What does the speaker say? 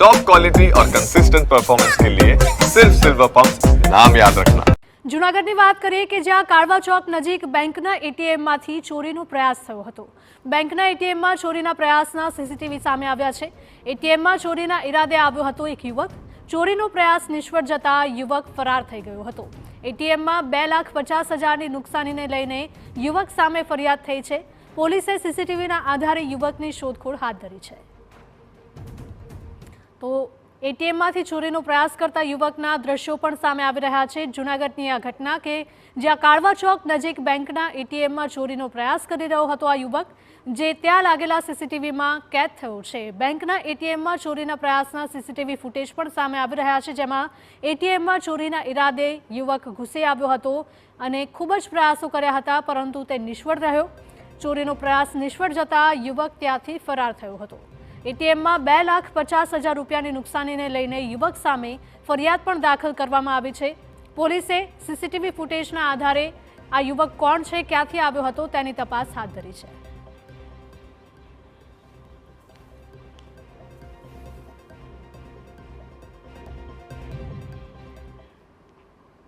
Top quality और consistent performance के लिए सिर्फ सिल्वर पंप नाम याद रखना। જૂનાગઢની વાત કરીએ કે જ્યાં કાળવા ચોક નજીક બેંકના એટીએમમાંથી ચોરીનો પ્રયાસ થયો હતો। બેંકના એટીએમમાં ચોરીના પ્રયાસના સીસીટીવી સામે આવ્યા છે। એટીએમમાં ચોરીના ઈરાદે આવ્યો હતો એક યુવક। ચોરીનો પ્રયાસ નિષ્ફળ જતા યુવક ફરાર થઈ ગયો હતો। એટીએમમાં 2,50,000ની નુકસાનીને લઈને યુવક સામે ફરિયાદ થઈ છે। પોલીસે સીસીટીવીના આધારે યુવકની શોધખોળ હાથ ધરી છે। તો એટીએમમાંથી ચોરીનો પ્રયાસ કરતા યુવકના દ્રશ્યો પણ સામે આવી રહ્યા છે। જૂનાગઢની આ ઘટના કે જ્યાં કાળવા ચોક નજીક બેંકના એટીએમમાં ચોરીનો પ્રયાસ કરી રહ્યો હતો આ યુવક, જે ત્યાં લાગેલા સીસીટીવીમાં કેદ થયો છે। બેંકના એટીએમમાં ચોરીના પ્રયાસના સીસીટીવી ફૂટેજ પણ સામે આવી રહ્યા છે, જેમાં એટીએમમાં ચોરીના ઈરાદે યુવક ઘૂસી આવ્યો હતો અને ખૂબ જ પ્રયાસો કર્યા હતા, પરંતુ તે નિષ્ફળ રહ્યો। ચોરીનો પ્રયાસ નિષ્ફળ જતા યુવક ત્યાંથી ફરાર થયો હતો। એટીએમમાં 2,50,000 રૂપિયાની નુકસાનીને લઈને યુવક સામે ફરિયાદ પણ દાખલ કરવામાં આવી છે। પોલીસે સીસીટીવી ફૂટેજના આધારે આ યુવક કોણ છે, ક્યાંથી આવ્યો હતો તેની તપાસ હાથ ધરી છે।